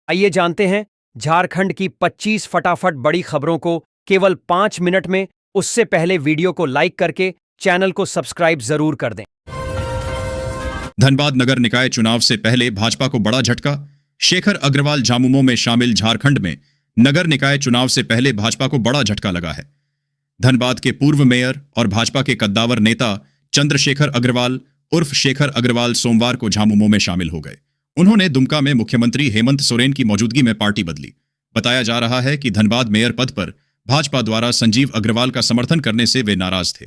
आइए जानते हैं झारखंड की 25 फटाफट बड़ी खबरों को केवल 5 मिनट में। उससे पहले वीडियो को लाइक करके चैनल को सब्सक्राइब जरूर कर दें। धनबाद नगर निकाय चुनाव से पहले भाजपा को बड़ा झटका। शेखर अग्रवाल झामुमो में शामिल। झारखंड में नगर निकाय चुनाव से पहले भाजपा को बड़ा झटका लगा है। धनबाद के पूर्व मेयर और भाजपा के कद्दावर नेता चंद्रशेखर अग्रवाल उर्फ शेखर अग्रवाल सोमवार को झामुमो में शामिल हो गए। उन्होंने दुमका में मुख्यमंत्री हेमंत सोरेन की मौजूदगी में पार्टी बदली। बताया जा रहा है कि धनबाद मेयर पद पर भाजपा द्वारा संजीव अग्रवाल का समर्थन करने से वे नाराज थे।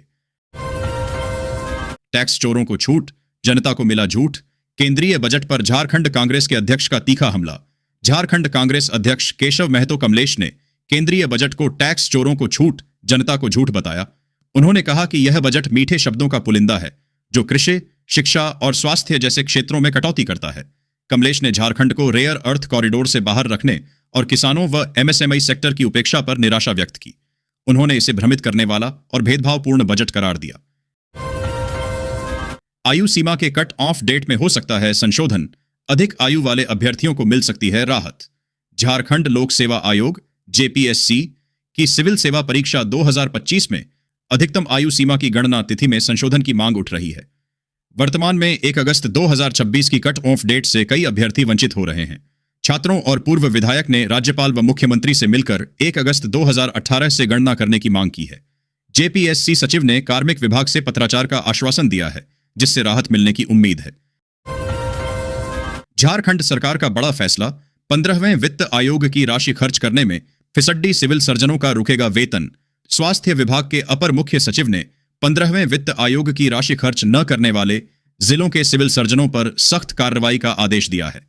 टैक्स चोरों को छूट, जनता को मिला झूठ। केंद्रीय बजट पर झारखंड कांग्रेस के अध्यक्ष का तीखा हमला। झारखंड कांग्रेस अध्यक्ष केशव महतो कमलेश ने केंद्रीय बजट को टैक्स चोरों को छूट, जनता को झूठ बताया। उन्होंने कहा कि यह बजट मीठे शब्दों का पुलिंदा है जो कृषि, शिक्षा और स्वास्थ्य जैसे क्षेत्रों में कटौती करता है। कमलेश ने झारखंड को रेयर अर्थ कॉरिडोर से बाहर रखने और किसानों व एमएसएमई सेक्टर की उपेक्षा पर निराशा व्यक्त की। उन्होंने इसे भ्रमित करने वाला और भेदभावपूर्ण बजट करार दिया। आयु सीमा के कट ऑफ डेट में हो सकता है संशोधन। अधिक आयु वाले अभ्यर्थियों को मिल सकती है राहत। झारखंड लोक सेवा आयोग जेपीएससी की सिविल सेवा परीक्षा 2025 में अधिकतम आयु सीमा की गणना तिथि में संशोधन की मांग उठ रही है। वर्तमान में 1 अगस्त 2026 की कट ऑफ डेट से कई अभ्यर्थी वंचित हो रहे हैं। छात्रों और पूर्व विधायक ने राज्यपाल व मुख्यमंत्री से मिलकर 1 अगस्त 2018 से गणना करने की मांग की है। जेपीएससी सचिव ने कार्मिक विभाग से पत्राचार का आश्वासन दिया है, जिससे राहत मिलने की उम्मीद है। झारखंड सरकार का बड़ा फैसला। 15वें वित्त आयोग की राशि खर्च करने में फिसड्डी सिविल सर्जनों का रुकेगा वेतन। स्वास्थ्य विभाग के अपर मुख्य सचिव ने 15वें वित्त आयोग की राशि खर्च न करने वाले जिलों के सिविल सर्जनों पर सख्त कार्रवाई का आदेश दिया है।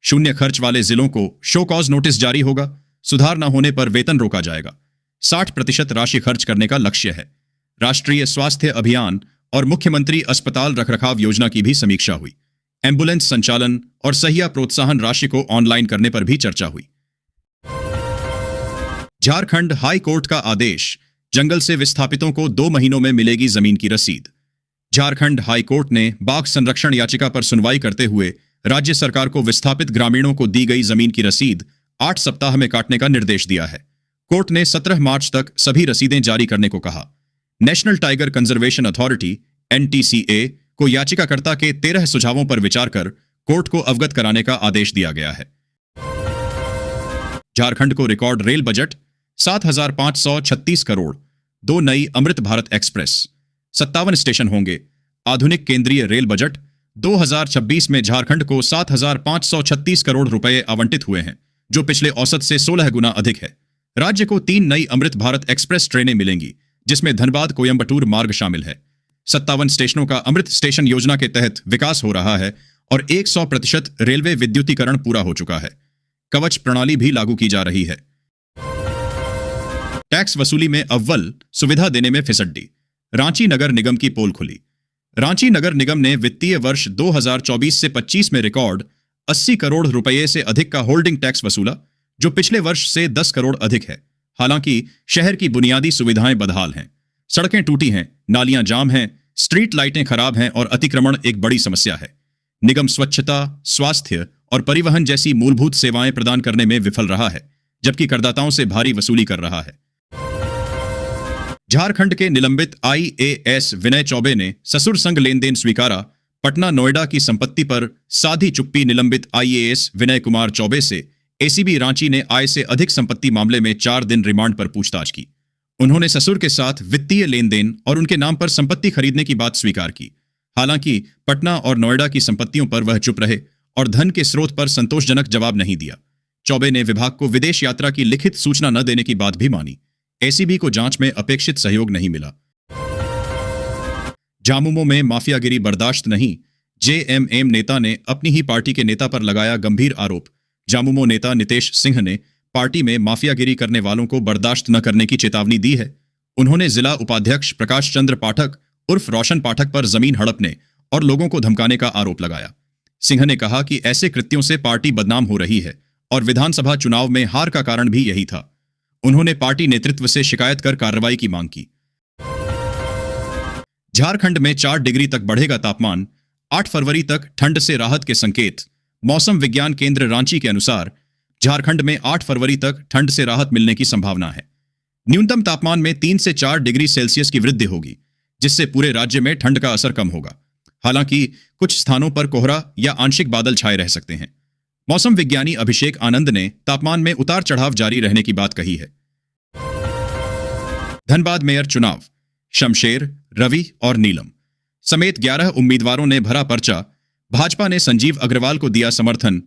शून्य खर्च वाले जिलों को शो कॉज नोटिस जारी होगा। सुधार न होने पर वेतन रोका जाएगा। 60% राशि खर्च करने का लक्ष्य है। राष्ट्रीय स्वास्थ्य अभियान और मुख्यमंत्री अस्पताल रखरखाव योजना की भी समीक्षा हुई। एम्बुलेंस संचालन और सहिया प्रोत्साहन राशि को ऑनलाइन करने पर भी चर्चा हुई। झारखंड हाई कोर्ट का आदेश। जंगल से विस्थापितों को 2 महीनों में मिलेगी जमीन की रसीद। झारखंड हाई कोर्ट ने बाघ संरक्षण याचिका पर सुनवाई करते हुए राज्य सरकार को विस्थापित ग्रामीणों को दी गई जमीन की रसीद 8 सप्ताह में काटने का निर्देश दिया है। कोर्ट ने 17 मार्च तक सभी रसीदें जारी करने को कहा। National tiger conservation authority NTCA को याचिकाकर्ता के 13 सुझावों पर विचार कर कोर्ट को अवगत कराने का आदेश दिया गया है। झारखंड को रिकॉर्ड रेल बजट। 7,536 करोड़। 2 नई अमृत भारत एक्सप्रेस। 57 स्टेशन होंगे। आधुनिक केंद्रीय रेल बजट 2026 में झारखंड को 7,536 करोड़ रुपए आवंटित हुए हैं, जो पिछले औसत से 16 गुना अधिक है। राज्य को 3 नई अमृत भारत एक्सप्रेस ट्रेनें मिलेंगी, जिसमें धनबाद कोयंबटूर मार्ग शामिल है। 57 स्टेशनों का अमृत स्टेशन योजना के तहत विकास हो रहा है और 100% रेलवे विद्युतीकरण पूरा हो चुका है। कवच प्रणाली भी लागू की जा रही है। टैक्स वसूली में अव्वल, सुविधा देने में फिसड्डी। रांची नगर निगम की पोल खुली। रांची नगर निगम ने वित्तीय वर्ष 2024 से 25 में रिकॉर्ड 80 करोड़ रुपए से अधिक का होल्डिंग टैक्स वसूला, जो पिछले वर्ष से 10 करोड़ अधिक है। हालांकि शहर की बुनियादी सुविधाएं बदहाल हैं। सड़कें टूटी हैं, नालियां जाम हैं, स्ट्रीट लाइटें खराब हैं और अतिक्रमण एक बड़ी समस्या है। निगम स्वच्छता, स्वास्थ्य और परिवहन जैसी मूलभूत सेवाएं प्रदान करने में विफल रहा है, जबकि करदाताओं से भारी वसूली कर रहा है। झारखंड के निलंबित आईएएस विनय चौबे ने ससुर संग लेन देन स्वीकारा। पटना नोएडा की संपत्ति पर साधी चुप्पी। निलंबित आईएएस विनय कुमार चौबे से एसीबी रांची ने आय से अधिक संपत्ति मामले में 4 दिन रिमांड पर पूछताछ की। उन्होंने ससुर के साथ वित्तीय लेन देन और उनके नाम पर संपत्ति खरीदने की बात स्वीकार की। हालांकि पटना और नोएडा की संपत्तियों पर वह चुप रहे और धन के स्रोत पर संतोषजनक जवाब नहीं दिया। चौबे ने विभाग को विदेश यात्रा की लिखित सूचना न देने की बात भी मानी। एसीबी को जांच में अपेक्षित सहयोग नहीं मिला। झामुमो में माफियागिरी बर्दाश्त नहीं। जेएमएम नेता ने अपनी ही पार्टी के नेता पर लगाया गंभीर आरोप। झामुमो नेता नितेश सिंह ने पार्टी में माफियागिरी करने वालों को बर्दाश्त न करने की चेतावनी दी है। उन्होंने जिला उपाध्यक्ष प्रकाश चंद्र पाठक उर्फ रोशन पाठक पर जमीन हड़पने और लोगों को धमकाने का आरोप लगाया। सिंह ने कहा कि ऐसे कृत्यों से पार्टी बदनाम हो रही है और विधानसभा चुनाव में हार का कारण भी यही था। उन्होंने पार्टी नेतृत्व से शिकायत कर कार्रवाई की मांग की। झारखंड में 4 डिग्री तक बढ़ेगा तापमान। 8 फरवरी तक ठंड से राहत के संकेत। मौसम विज्ञान केंद्र रांची के अनुसार झारखंड में 8 फरवरी तक ठंड से राहत मिलने की संभावना है। न्यूनतम तापमान में 3 से 4 डिग्री सेल्सियस की वृद्धि होगी, जिससे पूरे राज्य में ठंड का असर कम होगा। हालांकि कुछ स्थानों पर कोहरा या आंशिक बादल छाए रह सकते हैं। मौसम विज्ञानी अभिषेक आनंद ने तापमान में उतार चढ़ाव जारी रहने की बात कही है। धनबाद मेयर चुनाव, शमशेर, रवि और नीलम समेत 11 उम्मीदवारों ने भरा पर्चा। भाजपा ने संजीव अग्रवाल को दिया समर्थन।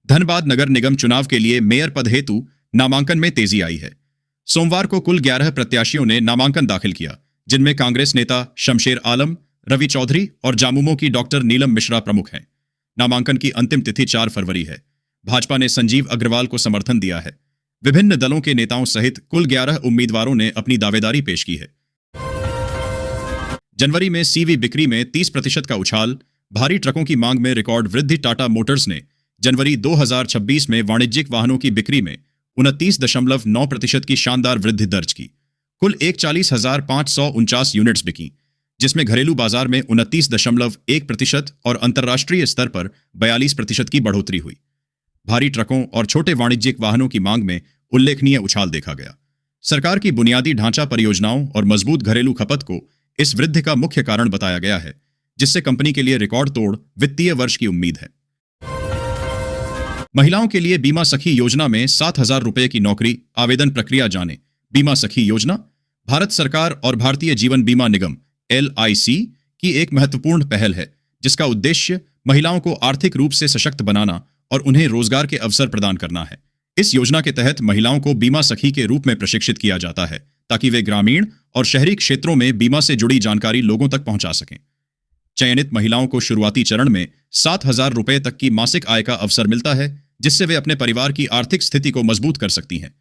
धनबाद नगर निगम चुनाव के लिए मेयर पद हेतु नामांकन में तेजी आई है। सोमवार को कुल 11 प्रत्याशियों ने नामांकन दाखिल किया, जिनमें कांग्रेस नेता शमशेर आलम, रवि चौधरी और जामुमो की डॉक्टर नीलम मिश्रा प्रमुख हैं। नामांकन की अंतिम तिथि 4 फरवरी है। भाजपा ने संजीव अग्रवाल को समर्थन दिया है। विभिन्न दलों के नेताओं सहित कुल 11 उम्मीदवारों ने अपनी दावेदारी पेश की है। जनवरी में सीवी बिक्री में 30% का उछाल, भारी ट्रकों की मांग में रिकॉर्ड वृद्धि। टाटा मोटर्स ने जनवरी 2026 में वाणिज्यिक वाहनों की बिक्री में 29.9% की शानदार वृद्धि दर्ज की। कुल 41,549 यूनिट्स बिकी, जिसमें घरेलू बाजार में 29.1% और अंतर्राष्ट्रीय स्तर पर 42% की बढ़ोतरी हुई। भारी ट्रकों और छोटे वाणिज्यिक वाहनों की मांग में उल्लेखनीय उछाल देखा गया। सरकार की बुनियादी ढांचा परियोजनाओं और मजबूत घरेलू खपत को इस वृद्धि का मुख्य कारण बताया गया है, जिससे कंपनी के लिए रिकॉर्ड तोड़ वित्तीय वर्ष की उम्मीद है। महिलाओं के लिए बीमा सखी योजना में 7,000 रुपए की नौकरी, आवेदन प्रक्रिया जाने। बीमा सखी योजना भारत सरकार और भारतीय जीवन बीमा निगम LIC की एक महत्वपूर्ण पहल है, जिसका उद्देश्य महिलाओं को आर्थिक रूप से सशक्त बनाना और उन्हें रोजगार के अवसर प्रदान करना है। इस योजना के तहत महिलाओं को बीमा सखी के रूप में प्रशिक्षित किया जाता है, ताकि वे ग्रामीण और शहरी क्षेत्रों में बीमा से जुड़ी जानकारी लोगों तक पहुंचा सकें। चयनित महिलाओं को शुरुआती चरण में 7,000 रुपए तक की मासिक आय का अवसर मिलता है, जिससे वे अपने परिवार की आर्थिक स्थिति को मजबूत कर सकती हैं।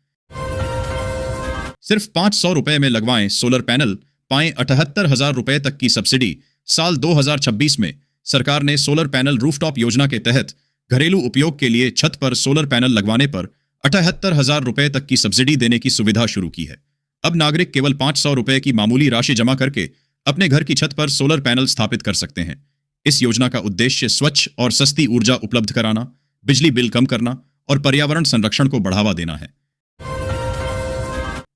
सिर्फ 500 रुपए में लगवाएं सोलर पैनल, पाएं 78,000 रुपए तक की सब्सिडी। साल 2026 में सरकार ने सोलर पैनल रूफटॉप योजना के तहत घरेलू उपयोग के लिए छत पर सोलर पैनल लगवाने पर 78,000 रुपए तक की सब्सिडी देने की सुविधा शुरू की है। अब नागरिक केवल 500 रुपए की मामूली राशि जमा करके अपने घर की छत पर सोलर पैनल स्थापित कर सकते हैं। इस योजना का उद्देश्य स्वच्छ और सस्ती ऊर्जा उपलब्ध कराना, बिजली बिल कम करना और पर्यावरण संरक्षण को बढ़ावा देना है।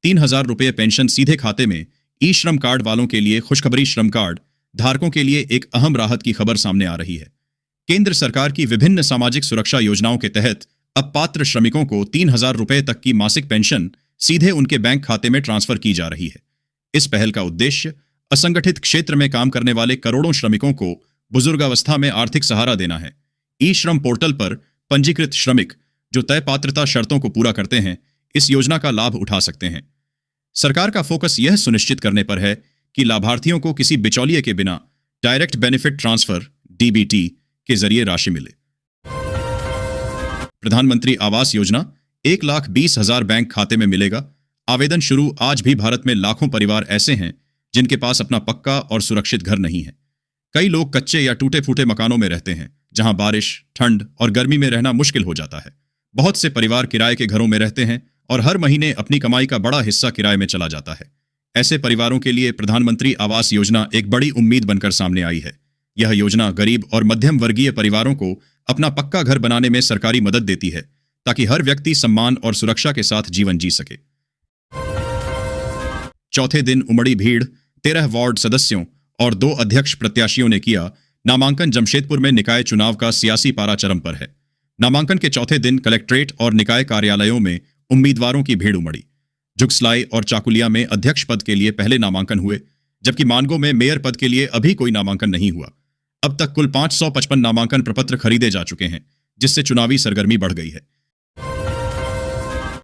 3,000 रुपए पेंशन सीधे खाते में। ई श्रम कार्ड वालों के लिए खुशखबरी। श्रम कार्ड धारकों के लिए एक अहम राहत की खबर सामने आ रही है। केंद्र सरकार की विभिन्न सामाजिक सुरक्षा योजनाओं के तहत अब पात्र श्रमिकों को 3,000 रुपए तक की मासिक पेंशन सीधे उनके बैंक खाते में ट्रांसफर की जा रही है। इस पहल का उद्देश्य असंगठित क्षेत्र में काम करने वाले करोड़ों श्रमिकों को बुजुर्गावस्था में आर्थिक सहारा देना है। ई श्रम पोर्टल पर पंजीकृत श्रमिक जो तय पात्रता शर्तों को पूरा करते हैं, इस योजना का लाभ उठा सकते हैं। सरकार का फोकस यह सुनिश्चित करने पर है कि लाभार्थियों को किसी बिचौलिए के बिना डायरेक्ट बेनिफिट ट्रांसफर DBT के जरिए राशि मिले। प्रधानमंत्री आवास योजना 1,20,000 बैंक खाते में मिलेगा। आवेदन शुरू। आज भी भारत में लाखों परिवार ऐसे हैं जिनके पास अपना पक्का और सुरक्षित घर नहीं है। कई लोग कच्चे या टूटे फूटे मकानों में रहते हैं, जहां बारिश, ठंड और गर्मी में रहना मुश्किल हो जाता है। बहुत से परिवार किराए के घरों में रहते हैं और हर महीने अपनी कमाई का बड़ा हिस्सा किराए में चला जाता है। ऐसे परिवारों के लिए प्रधानमंत्री आवास योजना एक बड़ी उम्मीद बनकर सामने आई है। यह योजना गरीब और मध्यम वर्गीय परिवारों को अपना पक्का घर बनाने में सरकारी मदद देती है, ताकि हर व्यक्ति सम्मान और सुरक्षा के साथ जीवन जी सके। चौथे दिन उमड़ी भीड़। 13 वार्ड सदस्यों और 2 अध्यक्ष प्रत्याशियों ने किया नामांकन। जमशेदपुर में निकाय चुनाव का सियासी पारा चरम पर है। नामांकन के चौथे दिन कलेक्ट्रेट और निकाय कार्यालयों में उम्मीदवारों की भीड़ उमड़ी। जुगसलाई और चाकुलिया में अध्यक्ष पद के लिए पहले नामांकन हुए, जबकि मानगो में मेयर पद के लिए अभी कोई नामांकन नहीं हुआ। अब तक कुल 555 नामांकन प्रपत्र खरीदे जा चुके हैं, जिससे चुनावी सरगर्मी बढ़ गई है।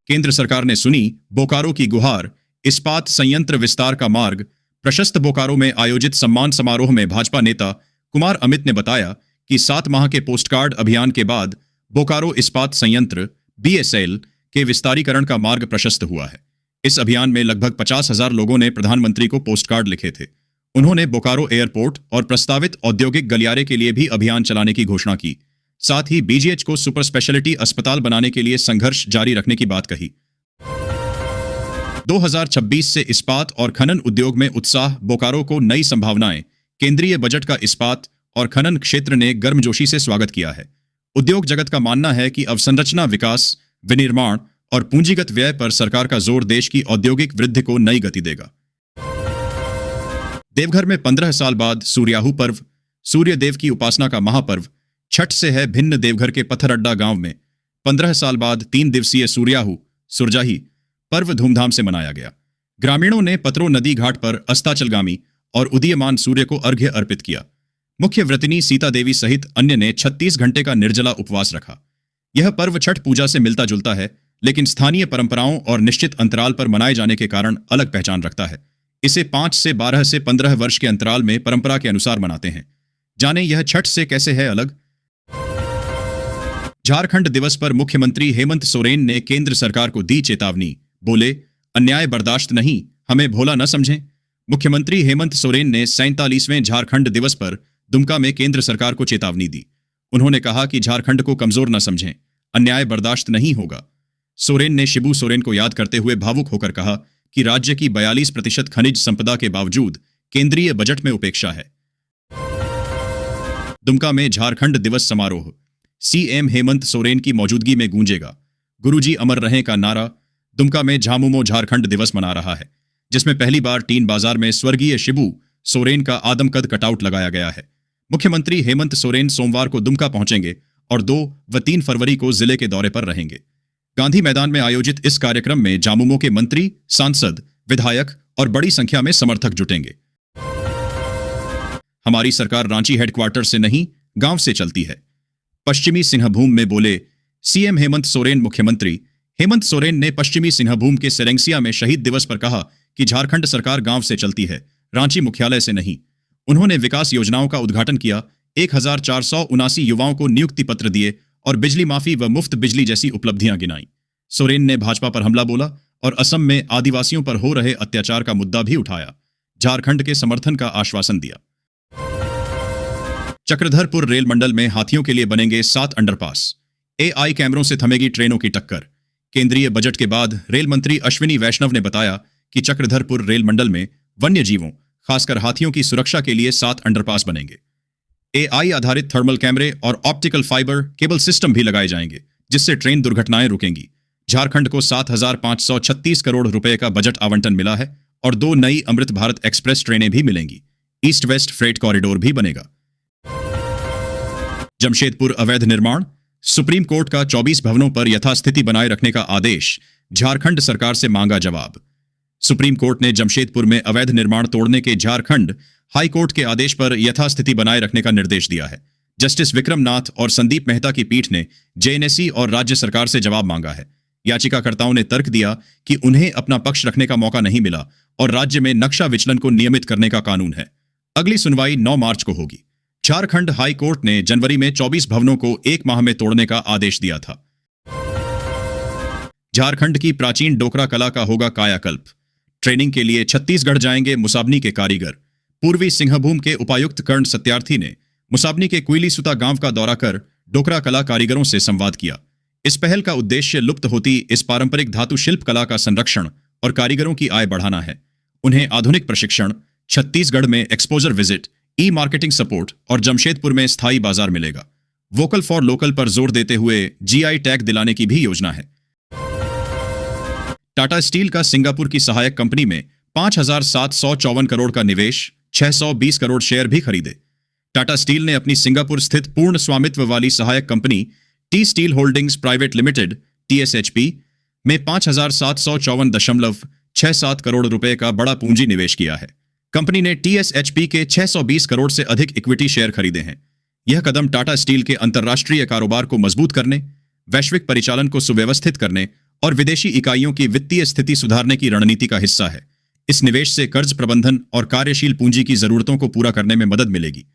केंद्र सरकार ने सुनी बोकारो की गुहार। इस्पात संयंत्र विस्तार का मार्ग प्रशस्त। बोकारो में आयोजित सम्मान समारोह में भाजपा नेता कुमार अमित ने बताया कि 7 माह के पोस्टकार्ड अभियान के बाद बोकारो इस्पात संयंत्र BSL के विस्तारीकरण का मार्ग प्रशस्त हुआ है। इस अभियान में लगभग 50,000 लोगों ने प्रधानमंत्री को पोस्टकार्ड लिखे थे। उन्होंने बोकारो एयरपोर्ट और प्रस्तावित औद्योगिक गलियारे के लिए भी अभियान चलाने की घोषणा की। साथ ही BGH को सुपर स्पेशलिटी अस्पताल बनाने के लिए संघर्ष जारी रखने की बात कही। 2026 से इस्पात और खनन उद्योग में उत्साह। बोकारो को नई संभावनाएं। केंद्रीय बजट का इस्पात और खनन क्षेत्र ने गर्मजोशी से स्वागत किया है। उद्योग जगत का मानना है कि अवसंरचना विकास, विनिर्माण और पूंजीगत व्यय पर सरकार का जोर देश की औद्योगिक वृद्धि को नई गति देगा। देवघर में 15 साल बाद सूर्याहू पर्व, सूर्य देव की उपासना का महापर्व छठ से है भिन्न। देवघर के पत्थरअड्डा गांव में 15 साल बाद 3 दिवसीय सूर्याहू सुरजाही पर्व धूमधाम से मनाया गया। ग्रामीणों ने पतरो नदी घाट पर अस्ताचलगामी और उदीयमान सूर्य को अर्घ्य अर्पित किया। मुख्य व्रतिनी सीता देवी सहित अन्य ने 36 घंटे का निर्जला उपवास रखा। यह पर्व छठ पूजा से मिलता जुलता है, लेकिन स्थानीय परंपराओं और निश्चित अंतराल पर मनाए जाने के कारण अलग पहचान रखता है। इसे 5 से 12 से 15 वर्ष के अंतराल में परंपरा के अनुसार मनाते हैं। जाने यह छठ से कैसे है अलग। झारखंड दिवस पर मुख्यमंत्री हेमंत सोरेन ने केंद्र सरकार को दी चेतावनी। बोले, अन्याय बर्दाश्त नहीं, हमें भोला न समझें। मुख्यमंत्री हेमंत सोरेन ने 47वें झारखंड दिवस पर दुमका में केंद्र सरकार को चेतावनी दी। उन्होंने कहा कि झारखंड को कमजोर न समझें, अन्याय बर्दाश्त नहीं होगा। सोरेन ने शिबू सोरेन को याद करते हुए भावुक होकर कहा कि राज्य की 42% खनिज संपदा के बावजूद केंद्रीय बजट में उपेक्षा है। दुमका में झारखंड दिवस समारोह सीएम हेमंत सोरेन की मौजूदगी में गूंजेगा। गुरुजी अमर रहें का नारा दुमका में झामुमो झारखंड दिवस मना रहा है, जिसमें पहली बार टीन बाजार में स्वर्गीय शिबू सोरेन का आदमकद कटआउट लगाया गया है। मुख्यमंत्री हेमंत सोरेन सोमवार को दुमका पहुंचेंगे और 2 व 3 फरवरी को जिले के दौरे पर रहेंगे। गांधी मैदान में आयोजित इस कार्यक्रम में झामुमो के मंत्री, सांसद, विधायक और बड़ी संख्या में समर्थक जुटेंगे। हमारी सरकार रांची हेडक्वार्टर से नहीं, गांव से चलती है। पश्चिमी सिंहभूम में बोले सीएम हेमंत सोरेन। मुख्यमंत्री हेमंत सोरेन ने पश्चिमी सिंहभूम के सेरेंसिया में शहीद दिवस पर कहा कि झारखंड सरकार गांव से चलती है, रांची मुख्यालय से नहीं। उन्होंने विकास योजनाओं का उद्घाटन किया, 1479 युवाओं को नियुक्ति पत्र दिए और बिजली माफी व मुफ्त बिजली जैसी उपलब्धियां गिनाई। सोरेन ने भाजपा पर हमला बोला और असम में आदिवासियों पर हो रहे अत्याचार का मुद्दा भी उठाया। झारखंड के समर्थन का आश्वासन दिया। चक्रधरपुर रेल मंडल में हाथियों के लिए बनेंगे 7 अंडरपास। एआई कैमरों से थमेगी ट्रेनों की टक्कर। केंद्रीय बजट के बाद रेल मंत्री अश्विनी वैष्णव ने बताया कि चक्रधरपुर रेल मंडल में वन्य जीवों, खासकर हाथियों की सुरक्षा के लिए 7 अंडरपास बनेंगे। एआई आधारित थर्मल कैमरे और ऑप्टिकल फाइबर केबल सिस्टम भी लगाए जाएंगे, जिससे ट्रेन दुर्घटनाएं रुकेंगी। झारखंड को 7,536 करोड़ रुपए का बजट आवंटन मिला है और 2 नई अमृत भारत एक्सप्रेस ट्रेनें भी मिलेंगी। ईस्ट वेस्ट फ्रेट कॉरिडोर भी बनेगा। जमशेदपुर अवैध निर्माण, सुप्रीम कोर्ट का 24 भवनों पर यथास्थिति बनाए रखने का आदेश, झारखंड सरकार से मांगा जवाब। सुप्रीम कोर्ट ने जमशेदपुर में अवैध निर्माण तोड़ने के झारखंड हाई कोर्ट के आदेश पर यथास्थिति बनाए रखने का निर्देश दिया है। जस्टिस विक्रम नाथ और संदीप मेहता की पीठ ने जेएनएससी और राज्य सरकार से जवाब मांगा है। याचिकाकर्ताओं ने तर्क दिया कि उन्हें अपना पक्ष रखने का मौका नहीं मिला और राज्य में नक्शा विचलन को नियमित करने का कानून है। अगली सुनवाई 9 मार्च को होगी। झारखंड हाई कोर्ट ने जनवरी में 24 भवनों को 1 माह में तोड़ने का आदेश दिया था। झारखंड की प्राचीन डोकरा कला का होगा कायाकल्प। ट्रेनिंग के लिए छत्तीसगढ़ जाएंगे मुसाबनी के कारीगर। पूर्वी सिंहभूम के उपायुक्त कर्ण सत्यार्थी ने मुसाबनी के कुइलीसुता गांव का दौरा कर डोकरा कला कारीगरों से संवाद किया। इस पहल का उद्देश्य लुप्त होती इस पारंपरिक धातु शिल्प कला का संरक्षण और कारीगरों की आय बढ़ाना है। उन्हें आधुनिक प्रशिक्षण, छत्तीसगढ़ में एक्सपोजर विजिट, ई मार्केटिंग सपोर्ट और जमशेदपुर में स्थायी बाजार मिलेगा। वोकल फॉर लोकल पर जोर देते हुए जीआई टैग दिलाने की भी योजना है। टाटा स्टील का सिंगापुर की सहायक कंपनी में 5,754 करोड़ का निवेश, 620 करोड़ शेयर भी खरीदे। टाटा स्टील ने अपनी सिंगापुर स्थित पूर्ण स्वामित्व वाली सहायक company T steel holdings private limited (TSHP) में 5,754.67 करोड़ रुपए का बड़ा पूंजी निवेश किया है। कंपनी ने TSHP के 620 करोड़ से अधिक इक्विटी शेयर खरीदे हैं। यह कदम टाटा स्टील के अंतर्राष्ट्रीय कारोबार को मजबूत करने, वैश्विक परिचालन को सुव्यवस्थित करने और विदेशी इकाइयों की वित्तीय स्थिति सुधारने की रणनीति का हिस्सा है। इस निवेश से कर्ज प्रबंधन और कार्यशील पूंजी की जरूरतों को पूरा करने में मदद मिलेगी।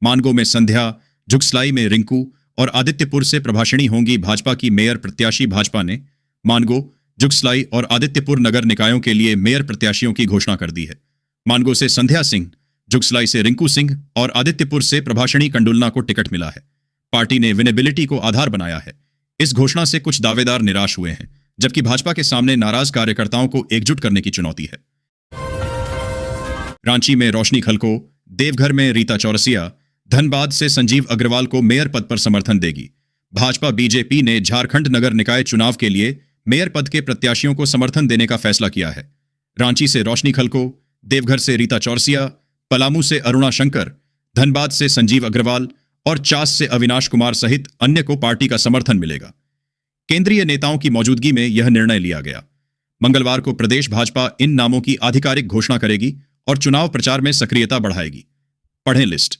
मानगो में संध्या, जुगसलाई में रिंकू और आदित्यपुर से प्रभाषिणी होंगी भाजपा की मेयर प्रत्याशी। भाजपा ने मानगो, जुगसलाई और आदित्यपुर नगर निकायों के लिए मेयर प्रत्याशियों की घोषणा कर दी है। मानगो से संध्या सिंह, जुगसलाई से रिंकू सिंह और आदित्यपुर से प्रभाषिणी कंडुलना को टिकट मिला है। पार्टी ने विनेबिलिटी को आधार बनाया है। इस घोषणा से कुछ दावेदार निराश हुए हैं, जबकि भाजपा के सामने नाराज कार्यकर्ताओं को एकजुट करने की चुनौती है। रांची में रोशनी खलको, देवघर में रीता चौरसिया, धनबाद से संजीव अग्रवाल को मेयर पद पर समर्थन देगी। भाजपा बीजेपी ने झारखंड नगर निकाय चुनाव के लिए मेयर पद के प्रत्याशियों को समर्थन देने का फैसला किया है। रांची से रोशनी खलको, देवघर से रीता चौरसिया, पलामू से अरुणा शंकर, धनबाद से संजीव अग्रवाल और चास से अविनाश कुमार सहित अन्य को पार्टी का समर्थन मिलेगा। केंद्रीय नेताओं की मौजूदगी में यह निर्णय लिया गया। मंगलवार को प्रदेश भाजपा इन नामों की आधिकारिक घोषणा करेगी और चुनाव प्रचार में सक्रियता बढ़ाएगी। पढ़ें लिस्ट।